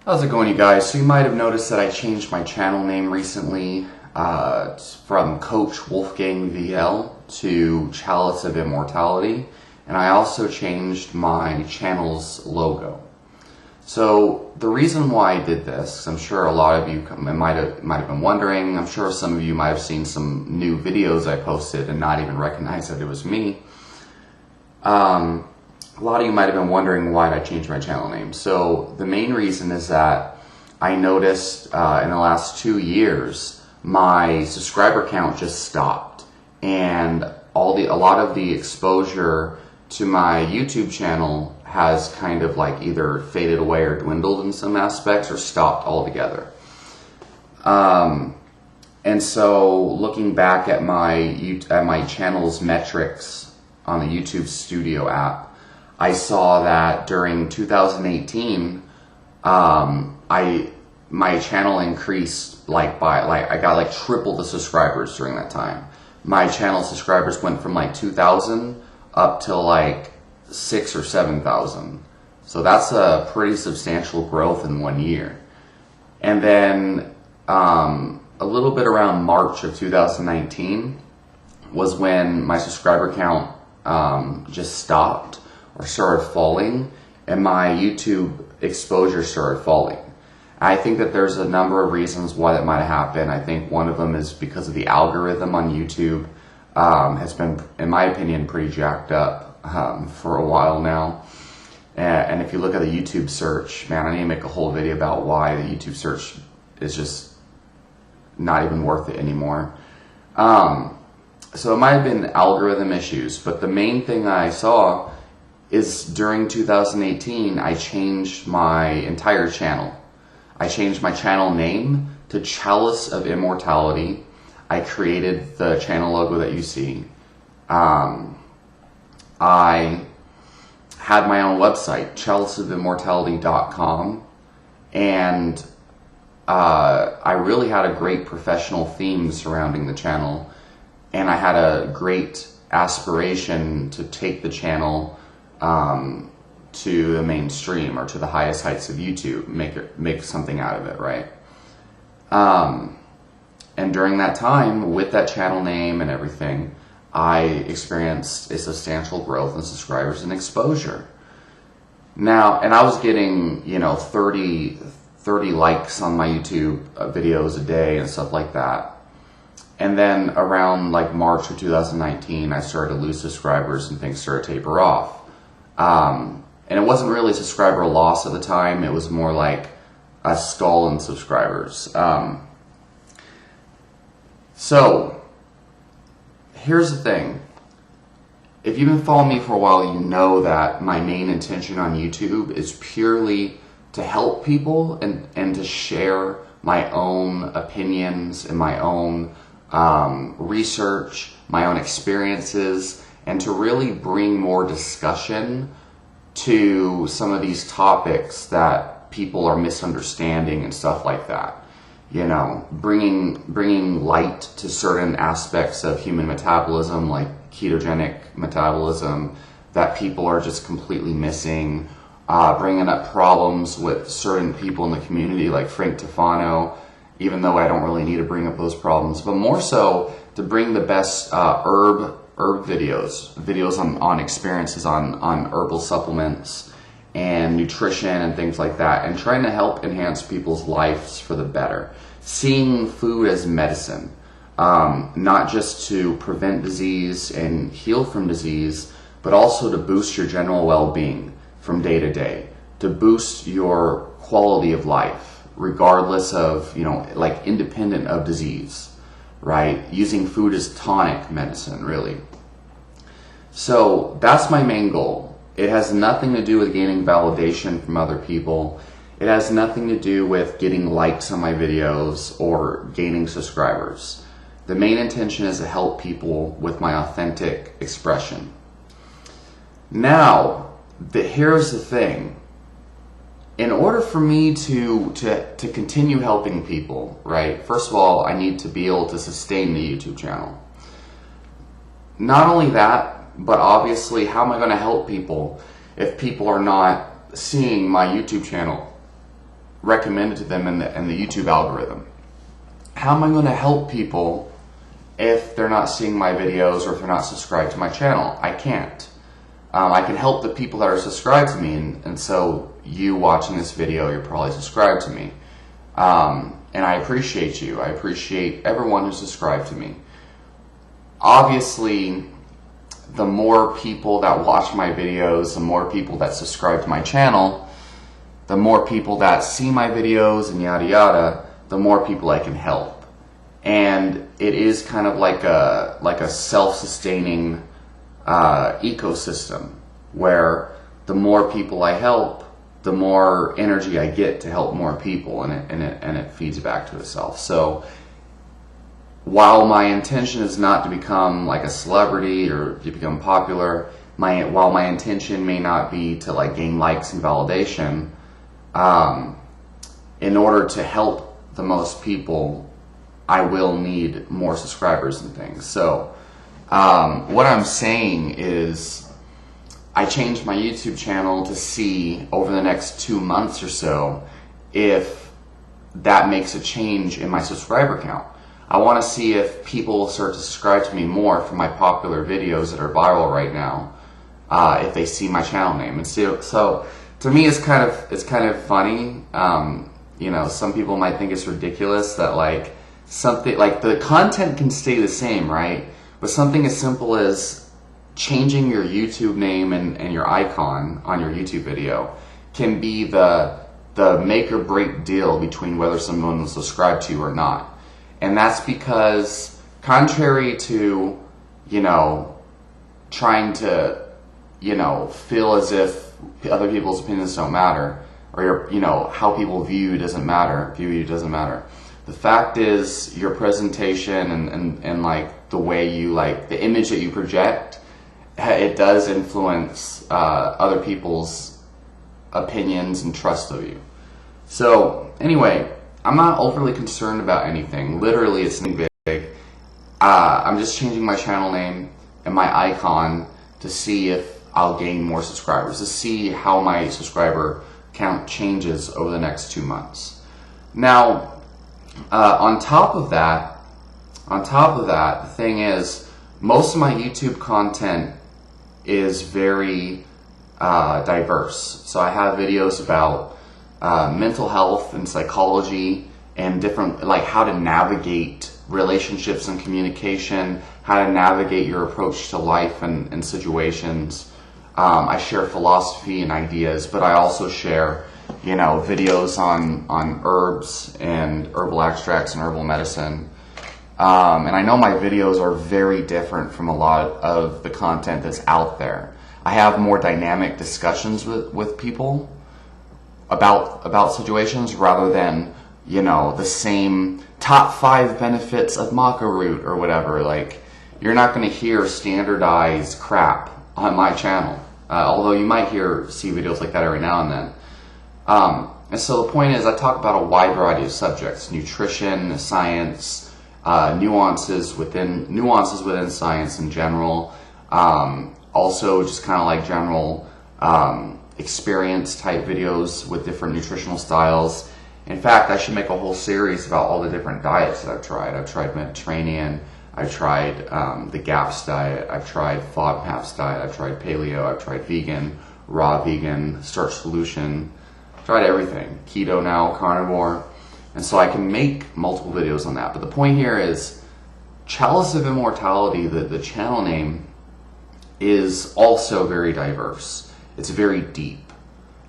How's it going, you guys? So you might have noticed that I changed my channel name recently from Coach Wolfgang VL to Chalice of Immortality, and I also changed my channel's logo. So the reason why I did this, I'm sure a lot of you might have been wondering. I'm sure some of you might have seen some new videos I posted and not even recognize that it was me. A lot of you might have been wondering why I changed my channel name. So the main reason is that I noticed in the last 2 years my subscriber count just stopped, and a lot of the exposure to my YouTube channel has kind of like either faded away or dwindled in some aspects or stopped altogether. And so looking back at my channel's metrics on the YouTube Studio app, I saw that during 2018, my channel increased I got like triple the subscribers during that time. My channel subscribers went from like 2,000 up to like 6,000 or 7,000. So that's a pretty substantial growth in 1 year. And then a little bit around March of 2019 was when my subscriber count just stopped or started falling, and my YouTube exposure started falling. I think that there's a number of reasons why that might have happened. I think one of them is because of the algorithm on YouTube has been, in my opinion, pretty jacked up for a while now. And if you look at the YouTube search, man, I need to make a whole video about why the YouTube search is just not even worth it anymore. So it might have been algorithm issues, but the main thing I saw is during 2018, I changed my entire channel. I changed my channel name to Chalice of Immortality. I created the channel logo that you see. I had my own website, chaliceofimmortality.com, and I really had a great professional theme surrounding the channel, and I had a great aspiration to take the channel to the mainstream or to the highest heights of YouTube, make something out of it, right? And during that time, with that channel name and everything, I experienced a substantial growth in subscribers and exposure. Now, and I was getting, 30 likes on my YouTube videos a day and stuff like that. And then around like March of 2019, I started to lose subscribers and things started to taper off. And it wasn't really subscriber loss at the time. It was more like a stall in subscribers. So here's the thing. If you've been following me for a while, you know that my main intention on YouTube is purely to help people and to share my own opinions and my own research, my own experiences, and to really bring more discussion to some of these topics that people are misunderstanding and stuff like that. Bringing light to certain aspects of human metabolism, like ketogenic metabolism, that people are just completely missing. Bringing up problems with certain people in the community, like Frank Tufano, even though I don't really need to bring up those problems, but more so to bring the best herb videos on experiences on herbal supplements and nutrition and things like that, and trying to help enhance people's lives for the better. Seeing food as medicine, not just to prevent disease and heal from disease, but also to boost your general well-being from day to day, to boost your quality of life, regardless of, independent of disease, right? Using food as tonic medicine, really. So that's my main goal. It has nothing to do with gaining validation from other people. It has nothing to do with getting likes on my videos or gaining subscribers. The main intention is to help people with my authentic expression. Now, here's the thing. In order for me to continue helping people, right, first of all, I need to be able to sustain the YouTube channel. Not only that, but obviously, how am I going to help people if people are not seeing my YouTube channel recommended to them in the YouTube algorithm. How am I going to help people if they're not seeing my videos or if they're not subscribed to my channel? I can't. I can help the people that are subscribed to me, and so you watching this video, you're probably subscribed to me. And I appreciate you. I appreciate everyone who's subscribed to me. Obviously, the more people that watch my videos, the more people that subscribe to my channel, the more people that see my videos and yada yada, the more people I can help. And it is kind of like a self-sustaining ecosystem, where the more people I help, the more energy I get to help more people, and it feeds back to itself. So while my intention is not to become like a celebrity or to become popular, while my intention may not be to like gain likes and validation, in order to help the most people, I will need more subscribers and things. So what I'm saying is, I changed my YouTube channel to see over the next 2 months or so if that makes a change in my subscriber count. I want to see if people will start to subscribe to me more for my popular videos that are viral right now, if they see my channel name. And so to me, it's kind of funny. You know, some people might think it's ridiculous that like something like the content can stay the same, right? But something as simple as changing your YouTube name and your icon on your YouTube video can be the make or break deal between whether someone will subscribe to you or not. And that's because, contrary to, you know, trying to, you know, feel as if other people's opinions don't matter, or you know, how people view you doesn't matter, the fact is your presentation and like the way you, like the image that you project, it does influence other people's opinions and trust of you. So anyway, I'm not overly concerned about anything. Literally, it's nothing big. I'm just changing my channel name and my icon to see if I'll gain more subscribers, to see how my subscriber count changes over the next 2 months. Now, on top of that, the thing is, most of my YouTube content is very diverse. So I have videos about mental health and psychology and different, like how to navigate relationships and communication, how to navigate your approach to life and situations. I share philosophy and ideas, but I also share, you know, videos on herbs and herbal extracts and herbal medicine. And I know my videos are very different from a lot of the content that's out there. I have more dynamic discussions with people about situations, rather than, you know, the same top 5 benefits of maca root or whatever. Like, you're not going to hear standardized crap on my channel, although you might see videos like that every now and then. And so the point is, I talk about a wide variety of subjects: nutrition, science, nuances within science in general. Also, just kind of like general experience type videos with different nutritional styles. In fact, I should make a whole series about all the different diets that I've tried. I've tried Mediterranean, I've tried the GAPS diet, I've tried FODMAP's diet, I've tried paleo, I've tried vegan, raw vegan, starch solution, tried everything. Keto now, carnivore. And so I can make multiple videos on that. But the point here is, Chalice of Immortality, the channel name, is also very diverse. It's very deep.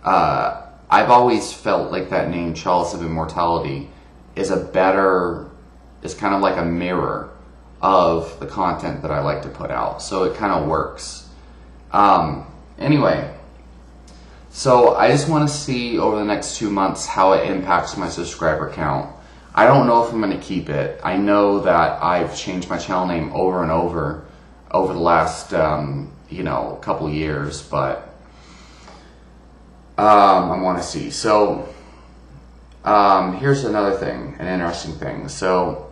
I've always felt like that name, Chalice of Immortality, is kind of like a mirror of the content that I like to put out. So it kind of works. Anyway, so I just want to see over the next 2 months how it impacts my subscriber count. I don't know if I'm going to keep it. I know that I've changed my channel name over and over the last, couple years, but I want to see. So here's another thing, an interesting thing. So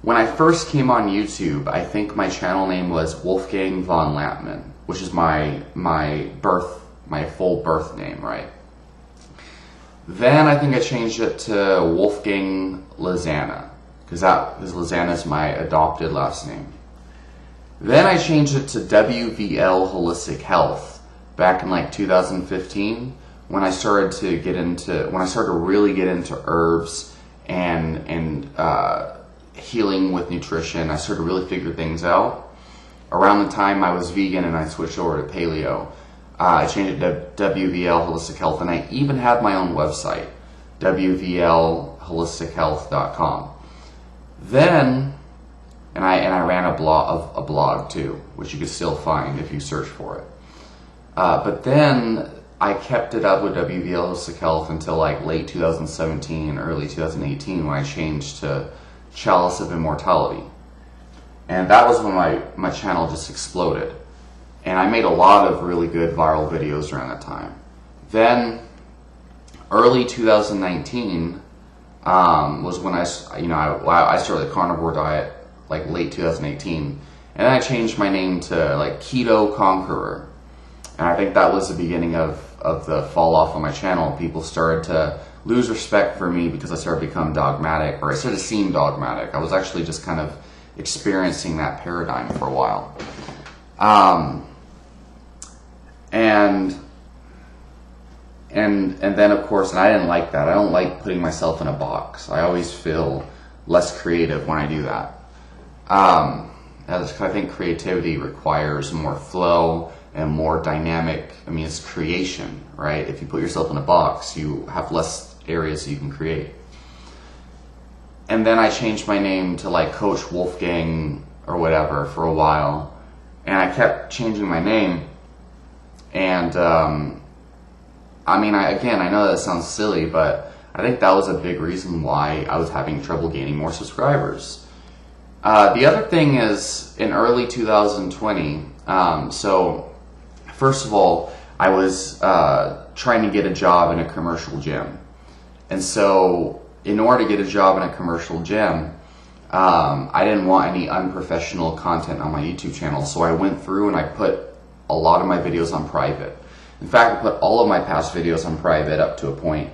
when I first came on YouTube, I think my channel name was Wolfgang von Lampman, which is my full birth name, right? Then I think I changed it to Wolfgang Lozana, because Lozana is my adopted last name. Then I changed it to WVL Holistic Health back in like 2015 when I started to really get into herbs and healing with nutrition. I started to really figure things out. Around the time I was vegan and I switched over to paleo, I changed it to WVL Holistic Health, and I even had my own website, WVLHolisticHealth.com. Then, and I ran a blog too, which you can still find if you search for it. But then I kept it up with WVL Holistic Health until like late 2017, early 2018, when I changed to Chalice of Immortality. And that was when my channel just exploded. And I made a lot of really good viral videos around that time. Then, early 2019 was when I started the carnivore diet, like late 2018. And then I changed my name to like Keto Conqueror. And I think that was the beginning of the fall off on my channel. People started to lose respect for me because I started to become dogmatic, or I started to seem dogmatic. I was actually just kind of experiencing that paradigm for a while. And then of course, and I didn't like that. I don't like putting myself in a box. I always feel less creative when I do that. I think creativity requires more flow and more dynamic. I mean, it's creation, right? If you put yourself in a box, you have less areas you can create. And then I changed my name to like Coach Wolfgang or whatever for a while. And I kept changing my name. And I mean, I know that sounds silly, but I think that was a big reason why I was having trouble gaining more subscribers. The other thing is, in early 2020, so first of all, I was trying to get a job in a commercial gym. And so in order to get a job in a commercial gym, I didn't want any unprofessional content on my YouTube channel. So I went through and I put a lot of my videos on private. In fact, I put all of my past videos on private up to a point,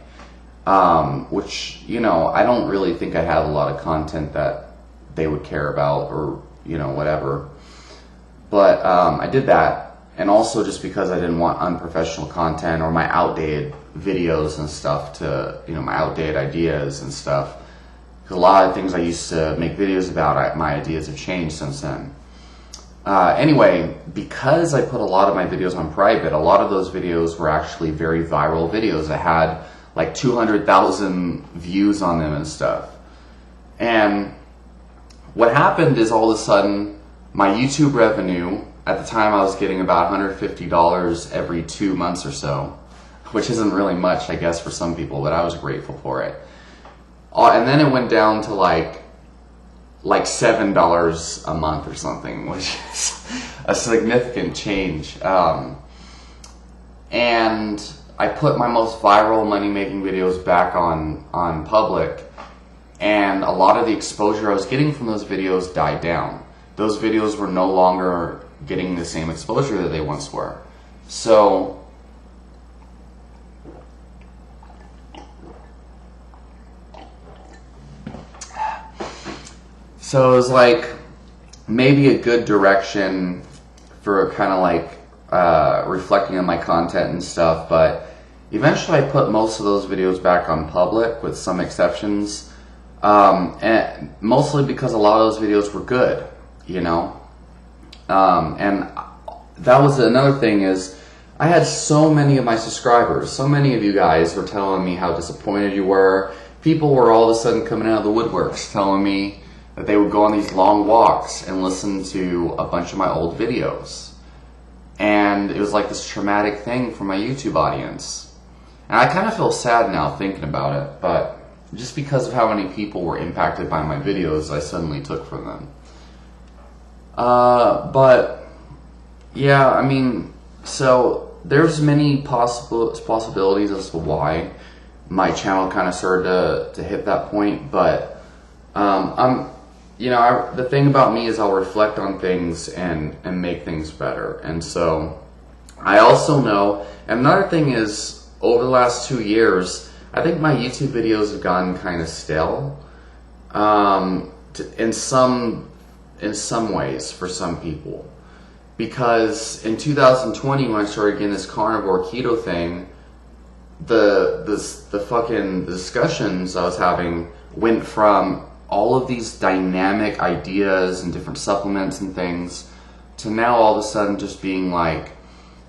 which, you know, I don't really think I had a lot of content that they would care about, or, you know, whatever. But I did that. And also just because I didn't want unprofessional content or my outdated videos and stuff to, you know, my outdated ideas and stuff. Because a lot of things I used to make videos about, my ideas have changed since then. Anyway, because I put a lot of my videos on private, a lot of those videos were actually very viral videos that had like 200,000 views on them and stuff. And what happened is all of a sudden, my YouTube revenue, at the time I was getting about $150 every 2 months or so, which isn't really much, I guess, for some people, but I was grateful for it. And then it went down to like $7 a month or something, which is a significant change. And I put my most viral money-making videos back on public, and a lot of the exposure I was getting from those videos died down. Those videos were no longer getting the same exposure that they once were. So it was like maybe a good direction for kind of like reflecting on my content and stuff, but eventually I put most of those videos back on public with some exceptions, and mostly because a lot of those videos were good, you know. And that was another thing, is I had so many of my subscribers, so many of you guys were telling me how disappointed you were. People were all of a sudden coming out of the woodworks telling me that they would go on these long walks and listen to a bunch of my old videos. And it was like this traumatic thing for my YouTube audience. And I kind of feel sad now thinking about it, but just because of how many people were impacted by my videos, I suddenly took from them. But yeah, I mean, so there's many possibilities as to why my channel kind of started to hit that point, but the thing about me is I'll reflect on things and make things better. And so I also know, and another thing is, over the last 2 years, I think my YouTube videos have gotten kind of stale. In some ways for some people, because in 2020 when I started getting this carnivore keto thing, the fucking discussions I was having went from all of these dynamic ideas and different supplements and things to now all of a sudden just being like,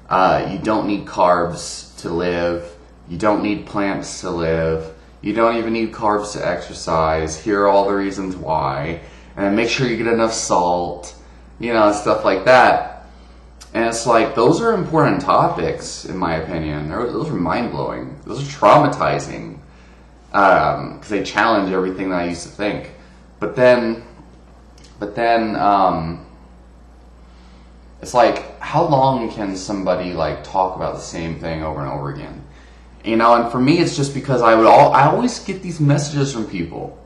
you don't need carbs to live, you don't need plants to live, you don't even need carbs to exercise, here are all the reasons why, and make sure you get enough salt, stuff like that. And it's like, those are important topics, in my opinion. Those are mind-blowing. Those are traumatizing, because they challenge everything that I used to think. But then, it's like, how long can somebody like talk about the same thing over and over again? And for me, it's just because I always get these messages from people.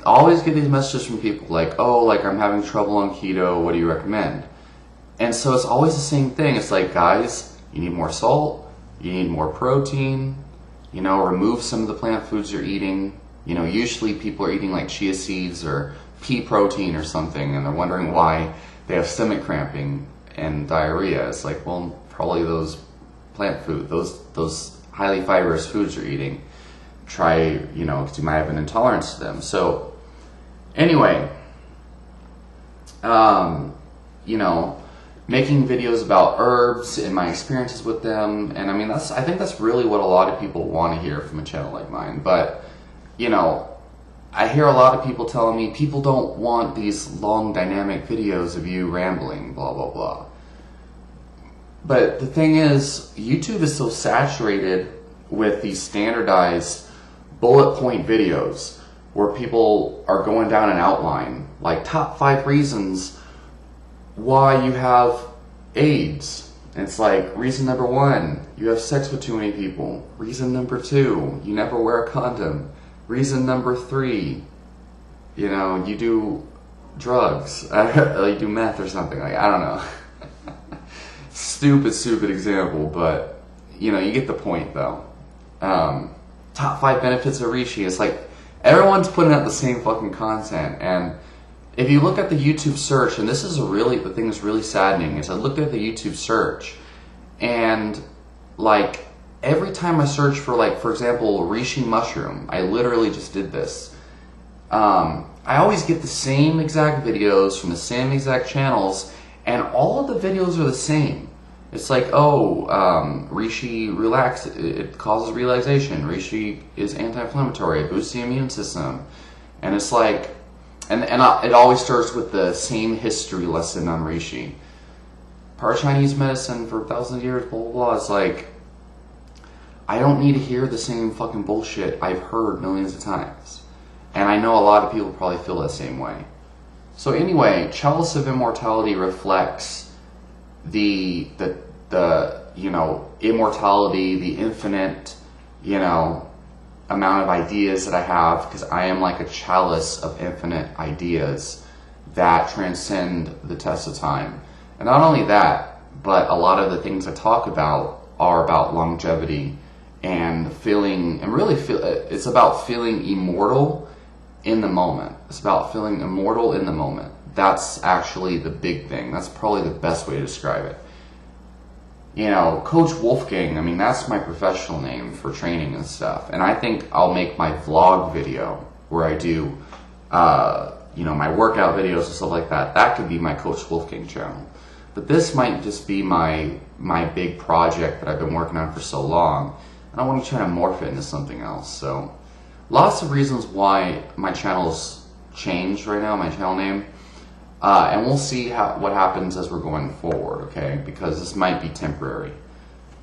Like, oh, like I'm having trouble on keto, what do you recommend? And so it's always the same thing. It's like, guys, you need more salt, you need more protein, remove some of the plant foods you're eating. Usually people are eating like chia seeds or pea protein or something, and they're wondering why they have stomach cramping and diarrhea. It's like, well, probably those plant food, those highly fibrous foods you're eating, because you might have an intolerance to them. So anyway, making videos about herbs and my experiences with them, and I think that's really what a lot of people want to hear from a channel like mine. But I hear a lot of people telling me people don't want these long dynamic videos of you rambling, blah blah blah. But the thing is, YouTube is so saturated with these standardized bullet point videos where people are going down an outline, like top 5 reasons why you have AIDS. And it's like, reason number 1, you have sex with too many people. Reason number 2, you never wear a condom. Reason number 3, you do drugs. You do meth or something. Like, I don't know. Stupid example, but you get the point though. Top 5 benefits of reishi. It's like everyone's putting out the same fucking content, and if you look at the YouTube search, and this is the thing that's really saddening, is I looked at the YouTube search, and like every time I search for, like, for example, reishi mushroom, I literally just did this. I always get the same exact videos from the same exact channels, and all of the videos are the same. It's like, oh, reishi it causes relaxation. Reishi is anti-inflammatory, it boosts the immune system. And it's like, it always starts with the same history lesson on reishi. Part Chinese medicine for thousands of years, blah, blah, blah. It's like, I don't need to hear the same fucking bullshit I've heard millions of times. And I know a lot of people probably feel the same way. So anyway, Chalice of Immortality reflects the immortality, the infinite, amount of ideas that I have, because I am like a chalice of infinite ideas that transcend the test of time. And not only that, but a lot of the things I talk about are about longevity and it's about feeling immortal in the moment. It's about feeling immortal in the moment. That's actually the big thing. That's probably the best way to describe it. Coach Wolfgang, that's my professional name for training and stuff. And I think I'll make my vlog video where I do, my workout videos and stuff like that. That could be my Coach Wolfgang channel. But this might just be my big project that I've been working on for so long. And I want to try to morph it into something else. So lots of reasons why my channel's changed right now, my channel name. And we'll see what happens as we're going forward, okay? Because this might be temporary,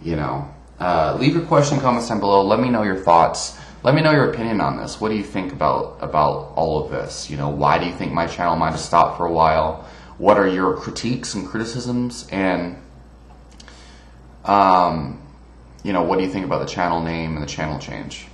Leave your question in comments down below. Let me know your thoughts. Let me know your opinion on this. What do you think about all of this? Why do you think my channel might have stopped for a while? What are your critiques and criticisms? And, what do you think about the channel name and the channel change?